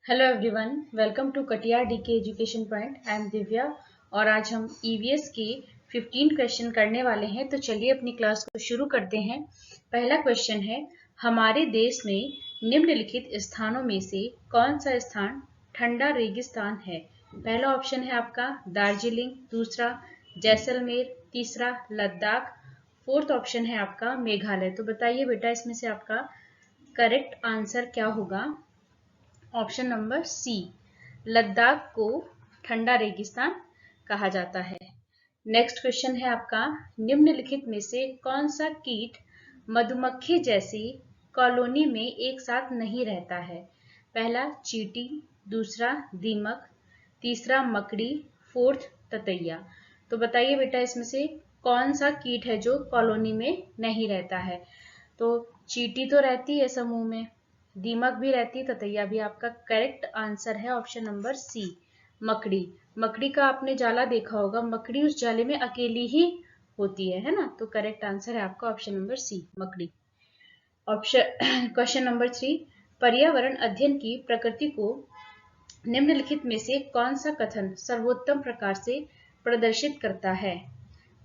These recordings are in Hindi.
Hello everyone, welcome to Katiyar DK education point. I am Divya और आज हम ईवीएस के 15 क्वेश्चन करने वाले हैं। तो चलिए अपनी क्लास को शुरू करते हैं। पहला क्वेश्चन है, हमारे देश में निम्नलिखित स्थानों में से कौन सा स्थान ठंडा रेगिस्तान है? पहला ऑप्शन है आपका दार्जिलिंग, दूसरा जैसलमेर, तीसरा लद्दाख, फोर्थ ऑप्शन है आपका मेघालय। तो बताइए बेटा, इसमें से आपका करेक्ट आंसर क्या होगा? ऑप्शन नंबर सी, लद्दाख को ठंडा रेगिस्तान कहा जाता है। नेक्स्ट क्वेश्चन है आपका, निम्नलिखित में से कौन सा कीट मधुमक्खी जैसी कॉलोनी में एक साथ नहीं रहता है? पहला चींटी, दूसरा दीमक, तीसरा मकड़ी, फोर्थ ततैया। तो बताइए बेटा, इसमें से कौन सा कीट है जो कॉलोनी में नहीं रहता है? तो चींटी तो रहती है समूह में, दीमक भी रहती है, ततैया भी। आपका करेक्ट आंसर है ऑप्शन नंबर सी, मकड़ी। मकड़ी का आपने जाला देखा होगा, मकड़ी उस जाले में अकेली ही होती है ना? तो करेक्ट आंसर है आपका ऑप्शन नंबर सी, मकड़ी। ऑप्शन क्वेश्चन नंबर 3, पर्यावरण अध्ययन की प्रकृति को निम्नलिखित में से कौन सा कथन सर्वोत्तम प्रकार से प्रदर्शित करता है?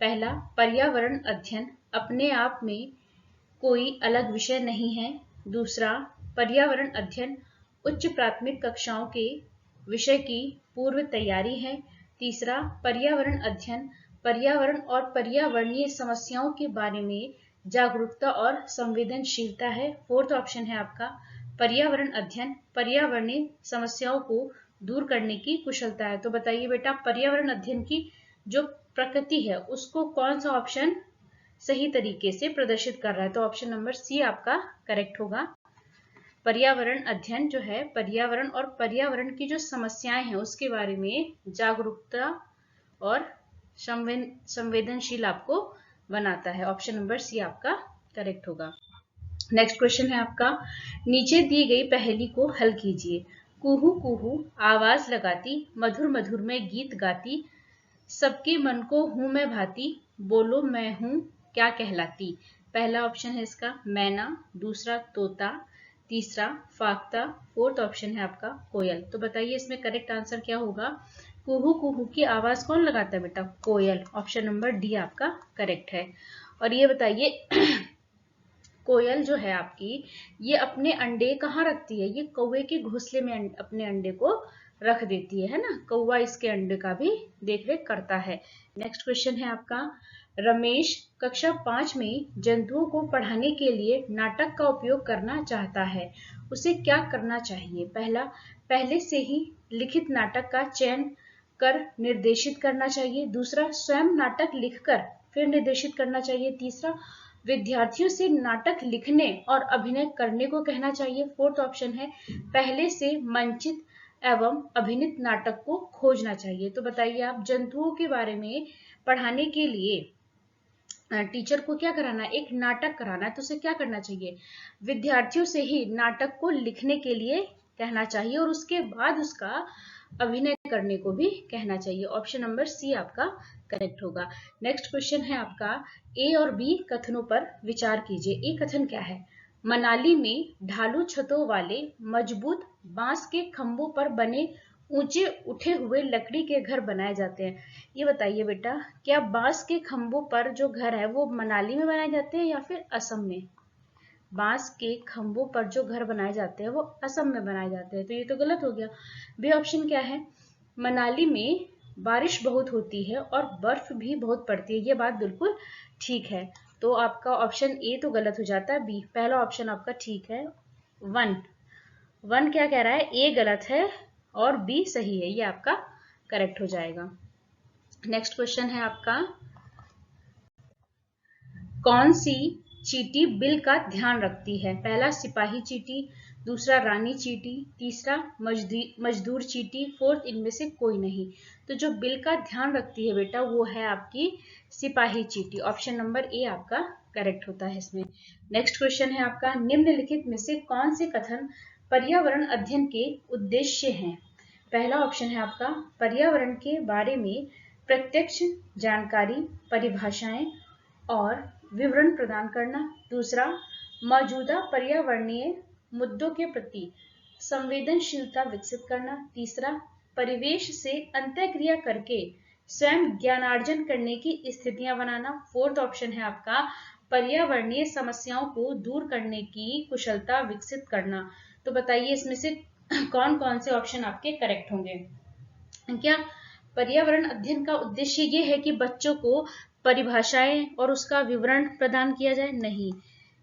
पहला, पर्यावरण अध्ययन अपने आप में कोई अलग विषय नहीं है। दूसरा, पर्यावरण अध्ययन उच्च प्राथमिक कक्षाओं के विषय की पूर्व तैयारी है। तीसरा, पर्यावरण अध्ययन पर्यावरण और पर्यावरणीय समस्याओं के बारे में जागरूकता और संवेदनशीलता है। फोर्थ ऑप्शन है आपका, पर्यावरण अध्ययन पर्यावरणीय समस्याओं को दूर करने की कुशलता है। तो बताइए बेटा, पर्यावरण अध्ययन की जो प्रकृति है उसको कौन सा ऑप्शन सही तरीके से प्रदर्शित कर रहा है? तो ऑप्शन नंबर सी आपका करेक्ट होगा। पर्यावरण अध्ययन जो है पर्यावरण और पर्यावरण की जो समस्याएं हैं उसके बारे में जागरूकता और संवेदनशील आपको बनाता है। ऑप्शन नंबर सी आपका करेक्ट होगा। नेक्स्ट क्वेश्चन है आपका, नीचे दी गई पहेली को हल कीजिए। कुहू कुहू आवाज लगाती, मधुर मधुर में गीत गाती, सबके मन को हूं मैं भाती, बोलो मैं हूं क्या कहलाती? पहला ऑप्शन है इसका मैना, दूसरा तोता, तीसरा फाख्ता, फोर्थ ऑप्शन है आपका कोयल। तो बताइए इसमें करेक्ट आंसर क्या होगा? कुहू कुहू की आवाज कौन लगाता है बेटा? कोयल। ऑप्शन नंबर डी आपका करेक्ट है। और ये बताइए कोयल जो है आपकी, ये अपने अंडे कहाँ रखती है? ये कौवे के घोंसले में अपने अंडे को रख देती है ना? कौवा इसके अंडे का भी देखरेख करता है। नेक्स्ट क्वेश्चन है आपका, रमेश कक्षा 5 में जंतुओं को पढ़ाने के लिए नाटक का उपयोग करना चाहता है, उसे क्या करना चाहिए? पहला, पहले से ही लिखित नाटक का चयन कर निर्देशित करना चाहिए। दूसरा, स्वयं नाटक लिखकर फिर निर्देशित करना चाहिए। तीसरा, विद्यार्थियों से नाटक लिखने और अभिनय करने को कहना चाहिए। फोर्थ ऑप्शन है, पहले से मंचित एवं अभिनीत नाटक को खोजना चाहिए। तो बताइए आप, जंतुओं के बारे में पढ़ाने के लिए टीचर को क्या कराना है? एक नाटक कराना है, तो उसे क्या करना चाहिए? विद्यार्थियों से ही नाटक को लिखने के लिए कहना चाहिए और उसके बाद उसका अभिनय करने को भी कहना चाहिए। ऑप्शन नंबर सी आपका करेक्ट होगा। नेक्स्ट क्वेश्चन है आपका, ए और बी कथनों पर विचार कीजिए। ए कथन क्या है? मनाली में ढालू छतों वाले मजबूत बांस के खंभों पर बने ऊंचे उठे हुए लकड़ी के घर बनाए जाते हैं। ये बताइए बेटा, क्या बांस के खंभों पर जो घर है वो मनाली में बनाए जाते हैं या फिर असम में? बांस के खंभों पर जो घर बनाए जाते हैं वो असम में बनाए जाते हैं, तो ये तो गलत हो गया। बी ऑप्शन क्या है? मनाली में बारिश बहुत होती है और बर्फ भी बहुत पड़ती है, ये बात बिल्कुल ठीक है। तो आपका ऑप्शन ए तो गलत हो जाता है, बी। पहला ऑप्शन आपका ठीक है। वन क्या कह रहा है? ए गलत है और बी सही है, ये आपका करेक्ट हो जाएगा। नेक्स्ट क्वेश्चन है आपका, कौन सी चींटी बिल का ध्यान रखती है? पहला सिपाही चींटी, दूसरा रानी चींटी, तीसरा मजदूर चींटी, फोर्थ इनमें से कोई नहीं। तो जो बिल का ध्यान रखती है बेटा वो है आपकी सिपाही चींटी। ऑप्शन नंबर ए आपका करेक्ट होता है इसमें। नेक्स्ट क्वेश्चन है आपका, निम्नलिखित में से कौन से कथन पर्यावरण अध्ययन के उद्देश्य हैं? पहला ऑप्शन है आपका, पर्यावरण के बारे में प्रत्यक्ष जानकारी, परिभाषाएं और विवरण प्रदान करना। दूसरा, मौजूदा पर्यावरणीय मुद्दों के प्रति संवेदनशीलता विकसित करना। तीसरा, परिवेश से अंतःक्रिया करके स्वयं ज्ञानार्जन करने की स्थितियां बनाना। फोर्थ ऑप्शन है आपका पर्यावरणीय समस्याओं को दूर करने की कुशलता विकसित करना। तो बताइए इसमें से कौन कौन से ऑप्शन आपके करेक्ट होंगे। क्या पर्यावरण अध्ययन का उद्देश्य ये है कि बच्चों को परिभाषाएं और उसका विवरण प्रदान किया जाए? नहीं,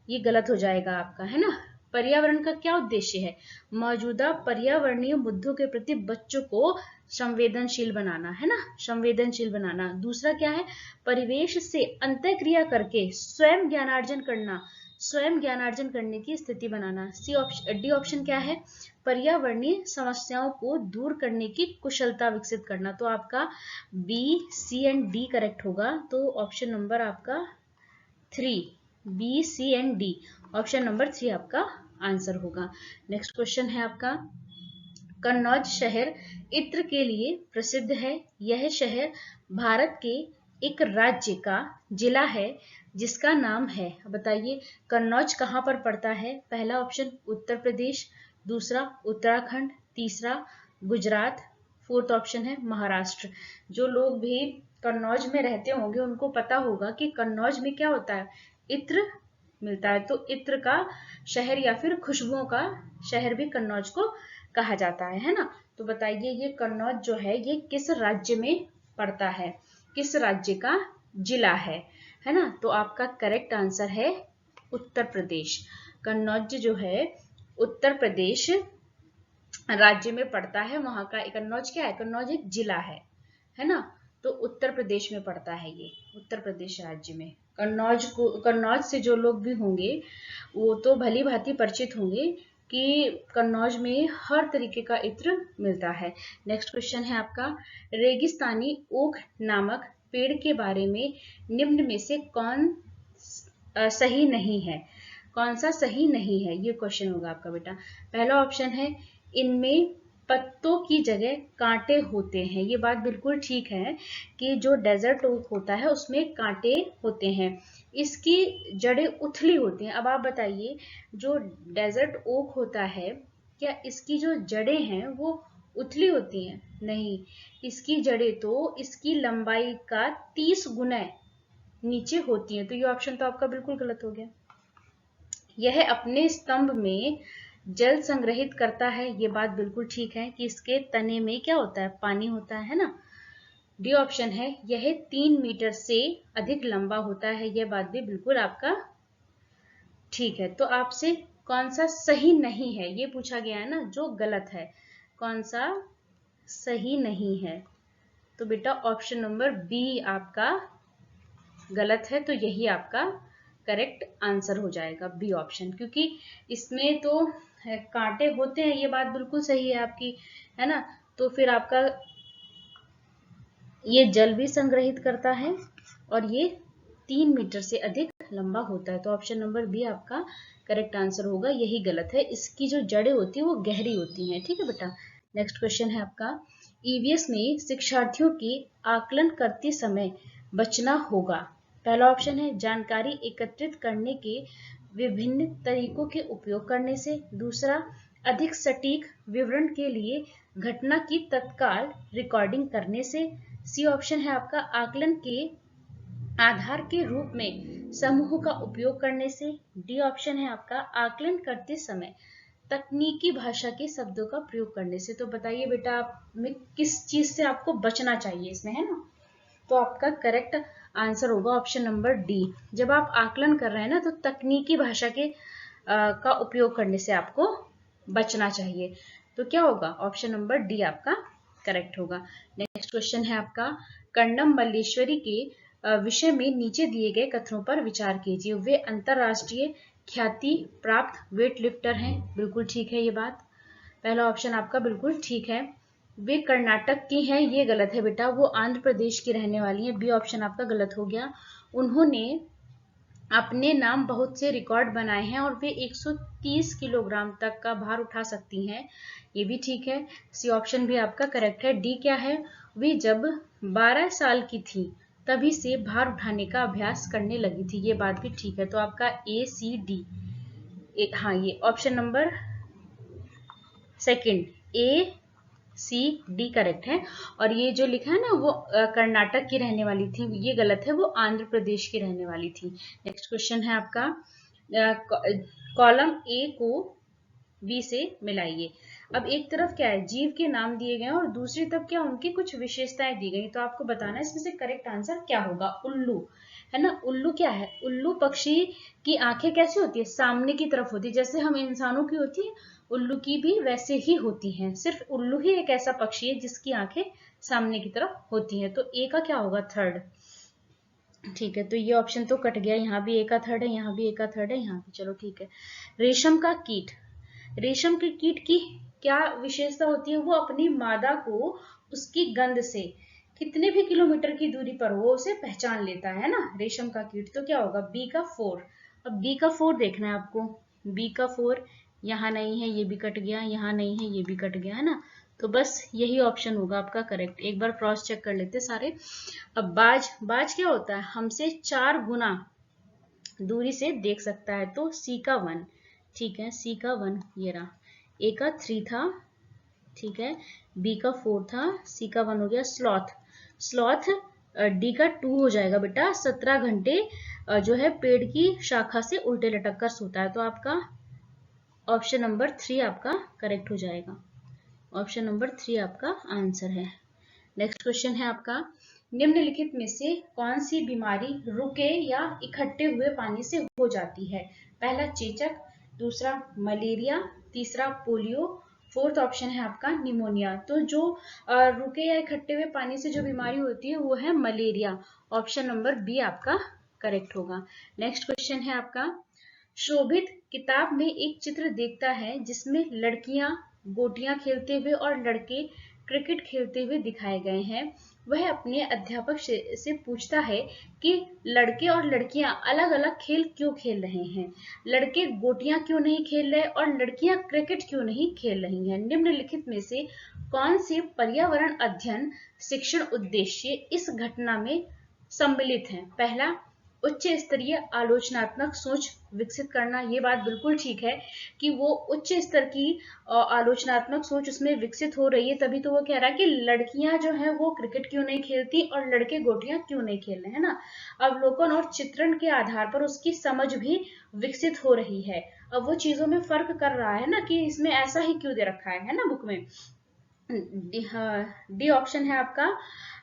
ये गलत हो जाएगा आपका, है ना। पर्यावरण का क्या उद्देश्य है? मौजूदा पर्यावरणीय मुद्दों के प्रति बच्चों को संवेदनशील बनाना, है ना, संवेदनशील बनाना। दूसरा क्या है? परिवेश से अंतःक्रिया करके स्वयं ज्ञानार्जन करना, स्वयं ज्ञानार्जन करने की स्थिति बनाना। डी ऑप्शन क्या है? पर्यावरणीय समस्याओं को दूर करने की कुशलता विकसित करना। तो आपका B, C and D correct होगा। तो ऑप्शन नंबर आपका 3, B, C and D, option number 3 आपका आंसर होगा। नेक्स्ट क्वेश्चन है आपका, कन्नौज शहर इत्र के लिए प्रसिद्ध है। यह शहर भारत के एक राज्य का जिला है जिसका नाम है, बताइए कन्नौज कहाँ पर पड़ता है? पहला ऑप्शन उत्तर प्रदेश, दूसरा उत्तराखंड, तीसरा गुजरात, फोर्थ ऑप्शन है महाराष्ट्र। जो लोग भी कन्नौज में रहते होंगे उनको पता होगा कि कन्नौज में क्या होता है, इत्र मिलता है। तो इत्र का शहर या फिर खुशबुओं का शहर भी कन्नौज को कहा जाता है ना। तो बताइए ये कन्नौज जो है ये किस राज्य में पड़ता है, किस राज्य का जिला है ना। तो आपका करेक्ट आंसर है उत्तर प्रदेश। कन्नौज जो है उत्तर प्रदेश राज्य में पड़ता है। वहां का कन्नौज क्या है? कन्नौज एक जिला है ना। तो उत्तर प्रदेश में पड़ता है, ये उत्तर प्रदेश राज्य में। कन्नौज से जो लोग भी होंगे वो तो भली भांति परिचित होंगे कि कन्नौज में हर तरीके का इत्र मिलता है। नेक्स्ट क्वेश्चन है आपका, रेगिस्तानी ओक नामक पेड़ के बारे में निम्न में से कौन सही नहीं है? कौन सा सही नहीं है, ये क्वेश्चन होगा आपका बेटा। पहला ऑप्शन है इनमें पत्तों की जगह कांटे होते हैं। ये बात बिल्कुल ठीक है कि जो डेजर्ट ओक होता है उसमें कांटे होते हैं, इसकी जड़ें उथली होती हैं। अब आप बताइए जो डेजर्ट ओक होता है क्या इसकी जो जड़ें हैं वो उथली होती हैं? नहीं, इसकी जड़ें तो इसकी लंबाई का 30 गुना नीचे होती हैं। तो ये ऑप्शन तो आपका बिल्कुल गलत हो गया। यह अपने स्तंभ में जल संग्रहित करता है, ये बात बिल्कुल ठीक है कि इसके तने में क्या होता है, पानी होता है ना। डी ऑप्शन है यह 3 मीटर से अधिक लंबा होता है, यह बात भी बिल्कुल आपका ठीक है। तो आपसे कौन सा सही नहीं है ये पूछा गया है ना, जो गलत है, कौन सा सही नहीं है? तो बेटा ऑप्शन नंबर बी आपका गलत है, तो यही आपका करेक्ट आंसर हो जाएगा, बी ऑप्शन। क्योंकि इसमें तो कांटे होते हैं, ये बात बिल्कुल सही है आपकी, है ना। तो फिर आपका ये जल भी संग्रहित करता है और ये 3 मीटर से अधिक लंबा होता है। तो ऑप्शन नंबर बी आपका करेक्ट आंसर होगा, यही गलत है। इसकी जो जड़ें होती है वो गहरी होती हैं, ठीक है बेटा। नेक्स्ट क्वेश्चन है आपका, ईवीएस में शिक्षार्थियों की आकलन करते समय बचना होगा। पहला ऑप्शन है जानकारी एकत्रित करने के विभिन्न तरीकों के उपयोग करने से, दूसरा अधिक सटीक विवरण के लिए घटना की तत्काल रिकॉर्डिंग करने से, सी ऑप्शन है आपका आकलन के आधार के रूप में समूह का उपयोग करने से, डी ऑप्शन है आपका आकलन करते समय तकनीकी भाषा के शब्दों का प्रयोग करने से। तो बताइए बेटा आप में किस चीज से आपको बचना चाहिए इसमें, है ना। तो आपका करेक्ट आंसर होगा ऑप्शन नंबर डी। जब आप आकलन कर रहे हैं ना तो तकनीकी भाषा के का उपयोग करने से आपको बचना चाहिए। तो क्या होगा, ऑप्शन नंबर डी आपका करेक्ट होगा। नेक्स्ट क्वेश्चन है आपका, कर्णम मल्लेश्वरी के विषय में नीचे दिए गए कथनों पर विचार कीजिए। वे अंतरराष्ट्रीय ख्याति प्राप्त वेट लिफ्टर हैं, बिल्कुल ठीक है ये बात, पहला ऑप्शन आपका बिल्कुल ठीक है। वे कर्नाटक की हैं, ये गलत है बेटा, वो आंध्र प्रदेश की रहने वाली हैं, बी ऑप्शन आपका गलत हो गया। उन्होंने अपने नाम बहुत से रिकॉर्ड बनाए हैं और वे 130 किलोग्राम तक का भार उठा सकती हैं, ये भी ठीक है, सी ऑप्शन भी आपका करेक्ट है। डी क्या है, वे जब 12 साल की थी तभी से भार उठाने का अभ्यास करने लगी थी, ये बात भी ठीक है। तो आपका ए सी डी, हाँ ये ऑप्शन नंबर सेकंड, ए सी डी करेक्ट है। और ये जो लिखा है ना वो कर्नाटक की रहने वाली थी, ये गलत है, वो आंध्र प्रदेश की रहने वाली थी। नेक्स्ट क्वेश्चन है आपका, कॉलम ए को बी से मिलाइए। अब एक तरफ क्या है, जीव के नाम दिए गए और दूसरी तरफ क्या, उनकी कुछ विशेषताएं दी गई। तो आपको बताना है इसमें से करेक्ट आंसर क्या होगा। उल्लू है ना, उल्लू क्या है, उल्लू पक्षी की आंखें कैसी होती है, सामने की तरफ होती है, जैसे हम इंसानों की होती है, उल्लू की भी वैसे ही होती हैं। सिर्फ उल्लू ही एक ऐसा पक्षी है जिसकी आंखें सामने की तरफ होती हैं। तो ए का क्या होगा, थर्ड। ठीक है, तो ये ऑप्शन तो कट गया, यहाँ भी ए का थर्ड है, यहाँ भी ए का थर्ड है, यहाँ भी, चलो ठीक है। रेशम का कीट, रेशम के कीट की क्या विशेषता होती है, वो अपनी मादा को उसकी गंध से कितने भी किलोमीटर की दूरी पर वो उसे पहचान लेता है ना, रेशम का कीट। तो क्या होगा, बी का 4। अब बी का 4 देखना है आपको, बी का 4 यहाँ नहीं है, ये भी कट गया, यहाँ नहीं है, ये भी कट गया, है ना। तो बस यही ऑप्शन होगा आपका करेक्ट। एक बार क्रॉस चेक कर लेते सारे। अब बाज, बाज क्या होता है, हमसे 4 गुना दूरी से देख सकता है, तो सी का 1। ठीक है, सी का 1 ये रहा। ए का 3 था, ठीक है, बी का 4 था, सी का 1 हो गया। स्लॉथ, स्लॉथ डी का 2 हो जाएगा बेटा। 17 घंटे जो है पेड़ की शाखा से उल्टे लटक कर सोता है। तो आपका ऑप्शन नंबर 3 आपका करेक्ट हो जाएगा। ऑप्शन नंबर 3 आपका आंसर है। नेक्स्ट क्वेश्चन है आपका, निम्नलिखित में से कौन सी बीमारी रुके या इकट्ठे हुए पानी से हो जाती है। पहला चेचक, दूसरा मलेरिया, तीसरा पोलियो, फोर्थ ऑप्शन है आपका निमोनिया। तो जो रुके या इकट्ठे हुए पानी से जो बीमारी होती है वो है मलेरिया। ऑप्शन नंबर बी आपका करेक्ट होगा। नेक्स्ट क्वेश्चन है आपका, शोभित किताब में एक चित्र देखता है जिसमें लड़कियां गोटियां खेलते हुए और लड़के क्रिकेट खेलते हुए दिखाए गए हैं। वह अपने अध्यापक से पूछता है कि लड़के और लड़कियां अलग अलग खेल क्यों खेल रहे हैं, लड़के गोटियां क्यों नहीं खेल रहे और लड़कियां क्रिकेट क्यों नहीं खेल रही हैं। निम्नलिखित में से कौन से पर्यावरण अध्ययन शिक्षण उद्देश्य इस घटना में सम्मिलित हैं। पहला, उच्च स्तरीय आलोचनात्मक सोच विकसित करना। ये बात बिल्कुल ठीक है कि वो उच्च स्तर की आलोचनात्मक सोच उसमें विकसित हो रही है, तभी तो वो कह रहा है कि लड़कियां जो है वो क्रिकेट क्यों नहीं खेलती और लड़के गोटियां क्यों नहीं खेल रहे, है ना। अवलोकन और चित्रण के आधार पर उसकी समझ भी विकसित हो रही है। अब वो चीजों में फर्क कर रहा है ना कि इसमें ऐसा ही क्यों दे रखा है ना बुक में। डी ऑप्शन है आपका,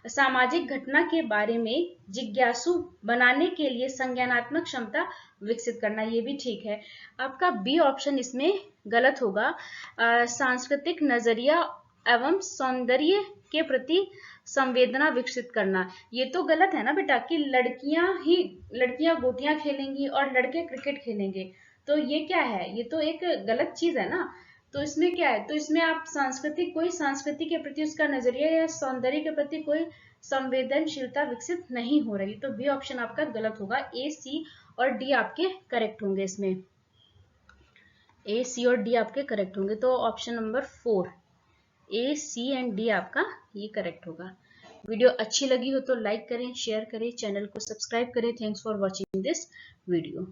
सामाजिक घटना के बारे में जिज्ञासु बनाने के लिए संज्ञानात्मक क्षमता विकसित करना। ये भी ठीक है। आपका बी ऑप्शन इसमें गलत होगा, सांस्कृतिक नजरिया एवं सौंदर्य के प्रति संवेदना विकसित करना। ये तो गलत है ना बेटा कि लड़कियां गोटियां खेलेंगी और लड़के क्रिकेट खेलेंगे, तो ये क्या है, ये तो एक गलत चीज है ना। तो इसमें क्या है, तो इसमें आप कोई संस्कृति के प्रति उसका नजरिया या सौंदर्य के प्रति कोई संवेदनशीलता विकसित नहीं हो रही। तो बी ऑप्शन आपका गलत होगा। ए, सी और डी आपके करेक्ट होंगे। इसमें ए, सी और डी आपके करेक्ट होंगे। तो option number 4 A, C and D आपका ये करेक्ट होगा। वीडियो अच्छी लगी हो तो लाइक करें, शेयर करें, चैनल को सब्सक्राइब करें। Thanks for watching this video.